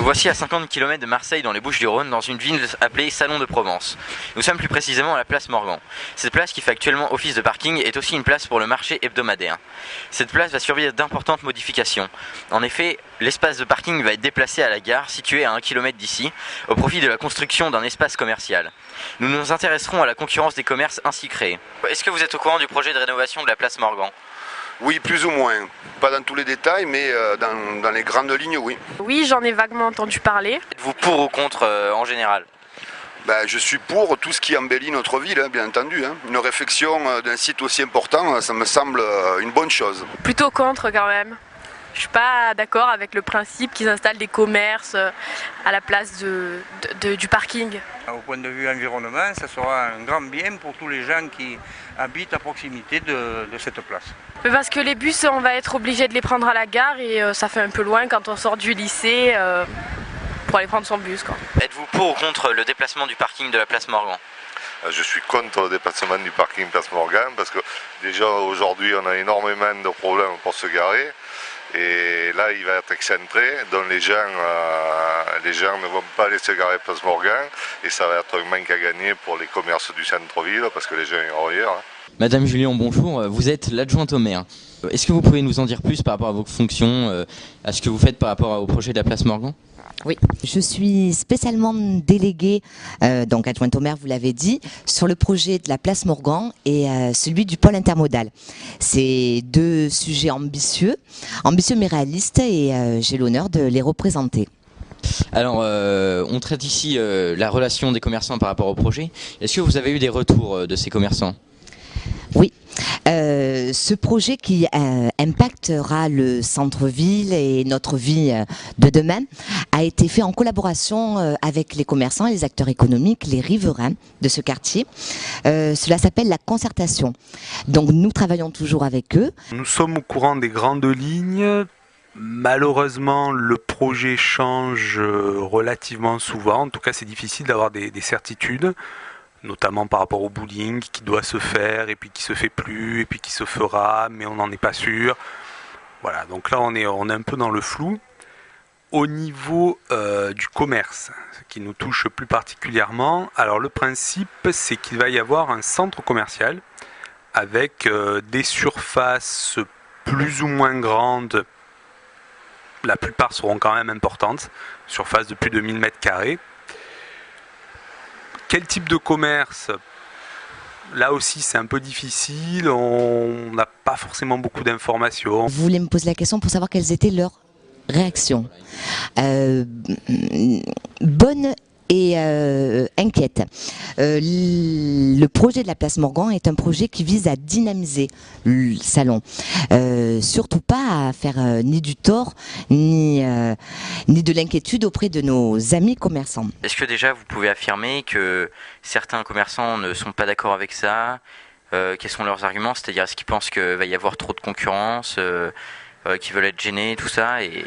voici à 50 km de Marseille dans les Bouches-du-Rhône, dans une ville appelée Salon de Provence. Nous sommes plus précisément à la place Morgan. Cette place qui fait actuellement office de parking est aussi une place pour le marché hebdomadaire. Cette place va subir d'importantes modifications. En effet, l'espace de parking va être déplacé à la gare située à 1 km d'ici, au profit de la construction d'un espace commercial. Nous nous intéresserons à la concurrence des commerces ainsi créés. Est-ce que vous êtes au courant du projet de rénovation de la place Morgan ? Oui, plus ou moins. Pas dans tous les détails, mais dans les grandes lignes, oui. Oui, j'en ai vaguement entendu parler. Êtes-vous pour ou contre en général ? Je suis pour tout ce qui embellit notre ville, bien entendu. Une réfection d'un site aussi important, ça me semble une bonne chose. Plutôt contre quand même. Je suis pas d'accord avec le principe qu'ils installent des commerces à la place du parking. Au point de vue environnement, ça sera un grand bien pour tous les gens qui habitent à proximité de cette place. Parce que les bus, on va être obligé de les prendre à la gare et ça fait un peu loin quand on sort du lycée pour aller prendre son bus, quoi. Êtes-vous pour ou contre le déplacement du parking de la place Morgan ? Je suis contre le déplacement du parking place Morgan parce que déjà aujourd'hui on a énormément de problèmes pour se garer. Et là, il va être excentré, donc les gens ne vont pas aller se garer place Morgan et ça va être un manque à gagner pour les commerces du centre-ville parce que les gens iront ailleurs. Madame Julien, bonjour, vous êtes l'adjointe au maire. Est-ce que vous pouvez nous en dire plus par rapport à vos fonctions, à ce que vous faites par rapport au projet de la place Morgan ? Oui, je suis spécialement déléguée, donc adjointe au maire, vous l'avez dit, sur le projet de la place Morgan et celui du pôle intermodal. C'est deux sujets ambitieux mais réalistes et j'ai l'honneur de les représenter. Alors, on traite ici la relation des commerçants par rapport au projet. Est-ce que vous avez eu des retours de ces commerçants ? Oui, ce projet qui impactera le centre-ville et notre vie de demain a été fait en collaboration avec les commerçants et les acteurs économiques, les riverains de ce quartier. Cela s'appelle la concertation. Donc nous travaillons toujours avec eux. Nous sommes au courant des grandes lignes. Malheureusement, le projet change relativement souvent. En tout cas, c'est difficile d'avoir des certitudes, notamment par rapport au bowling qui doit se faire et puis qui se fait plus et puis qui se fera, mais on n'en est pas sûr. Voilà, donc là on est un peu dans le flou. Au niveau du commerce, ce qui nous touche plus particulièrement, alors le principe c'est qu'il va y avoir un centre commercial avec des surfaces plus ou moins grandes. La plupart seront quand même importantes, surface de plus de 1000 m². Quel type de commerce ? Là aussi, c'est un peu difficile, on n'a pas forcément beaucoup d'informations. Vous voulez me poser la question pour savoir quelles étaient leurs réactions. Bonne et inquiète. Le projet de la place Morgan est un projet qui vise à dynamiser le salon. Surtout pas à faire ni du tort, ni de l'inquiétude auprès de nos amis commerçants. Est-ce que déjà vous pouvez affirmer que certains commerçants ne sont pas d'accord avec ça ? Quels sont leurs arguments ? C'est-à-dire, est-ce qu'ils pensent qu'il va y avoir trop de concurrence, qu'ils veulent être gênés, tout ça ? Et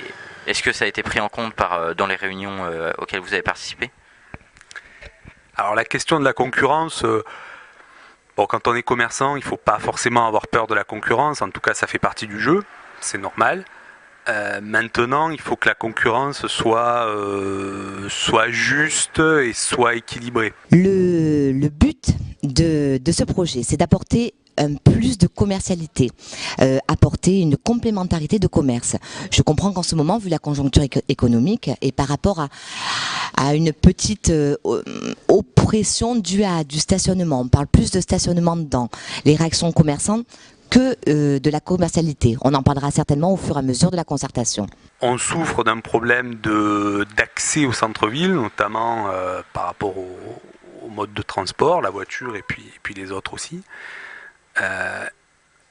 est-ce que ça a été pris en compte dans les réunions auxquelles vous avez participé ? Alors la question de la concurrence, quand on est commerçant, il ne faut pas forcément avoir peur de la concurrence, en tout cas ça fait partie du jeu, c'est normal. Maintenant, il faut que la concurrence soit juste et soit équilibrée. Le but de ce projet, c'est d'apporter un plus de commercialité, apporter une complémentarité de commerce. Je comprends qu'en ce moment, vu la conjoncture économique et par rapport à une petite oppression due à du stationnement, on parle plus de stationnement dans les réactions commerçantes que de la commercialité. On en parlera certainement au fur et à mesure de la concertation. On souffre d'un problème d'accès au centre-ville, notamment par rapport au mode de transport, la voiture et puis les autres aussi.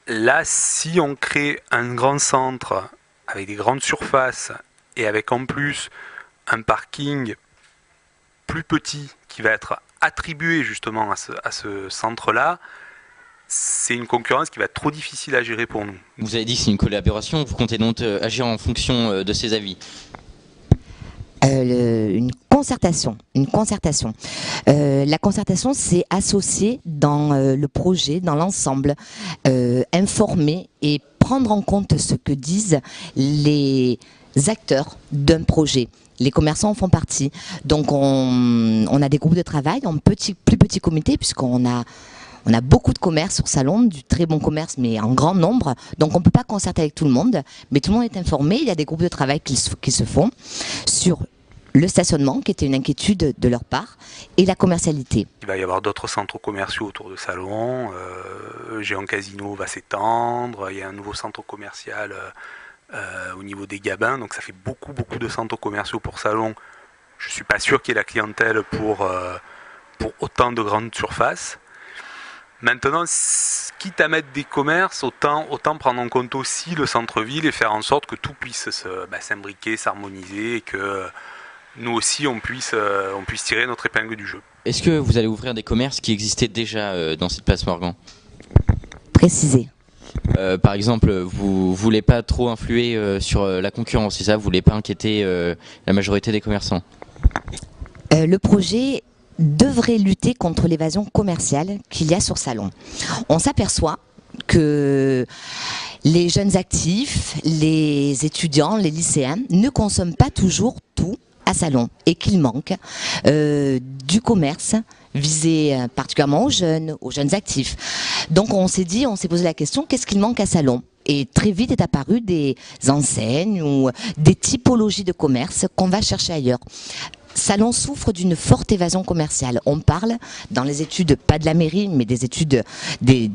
Là, si on crée un grand centre avec des grandes surfaces et avec en plus un parking plus petit qui va être attribué justement à ce centre-là, c'est une concurrence qui va être trop difficile à gérer pour nous. Vous avez dit que c'est une collaboration, vous comptez donc agir en fonction de ces avis ? Une concertation. La concertation, c'est associer dans le projet, dans l'ensemble, informer et prendre en compte ce que disent les acteurs d'un projet. Les commerçants en font partie. Donc on a des groupes de travail en plus petits comités, puisqu'on a beaucoup de commerce sur Salon, du très bon commerce, mais en grand nombre. Donc on ne peut pas concerter avec tout le monde, mais tout le monde est informé. Il y a des groupes de travail qui se font sur le stationnement, qui était une inquiétude de leur part, et la commercialité. Il va y avoir d'autres centres commerciaux autour de Salon. Géant Casino va s'étendre. Il y a un nouveau centre commercial au niveau des Gabins. Donc ça fait beaucoup de centres commerciaux pour Salon. Je ne suis pas sûr qu'il y ait la clientèle pour autant de grandes surfaces. Maintenant, quitte à mettre des commerces, autant prendre en compte aussi le centre-ville et faire en sorte que tout puisse s'imbriquer, s'harmoniser et que nous aussi on puisse tirer notre épingle du jeu. Est-ce que vous allez ouvrir des commerces qui existaient déjà dans cette place Morgan ? Préciser. Par exemple, vous voulez pas trop influer sur la concurrence, c'est ça ? Vous voulez pas inquiéter la majorité des commerçants ? Le projet devrait lutter contre l'évasion commerciale qu'il y a sur Salon. On s'aperçoit que les jeunes actifs, les étudiants, les lycéens ne consomment pas toujours tout à Salon et qu'il manque du commerce visé particulièrement aux jeunes actifs. Donc on s'est posé la question, qu'est-ce qu'il manque à Salon ? Et très vite est apparu des enseignes ou des typologies de commerce qu'on va chercher ailleurs. Salon souffre d'une forte évasion commerciale. On parle, dans les études, pas de la mairie, mais des études des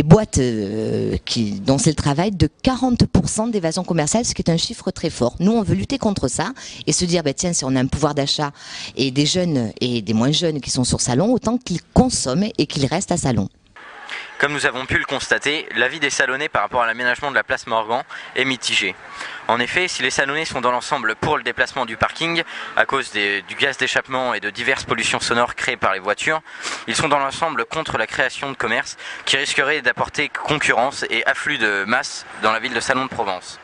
boîtes dont c'est le travail, de 40% d'évasion commerciale, ce qui est un chiffre très fort. Nous, on veut lutter contre ça et se dire, tiens, si on a un pouvoir d'achat et des jeunes et des moins jeunes qui sont sur Salon, autant qu'ils consomment et qu'ils restent à Salon. Comme nous avons pu le constater, l'avis des Salonnais par rapport à l'aménagement de la place Morgan est mitigé. En effet, si les Salonnais sont dans l'ensemble pour le déplacement du parking, à cause du gaz d'échappement et de diverses pollutions sonores créées par les voitures, ils sont dans l'ensemble contre la création de commerces qui risquerait d'apporter concurrence et afflux de masse dans la ville de Salon de Provence.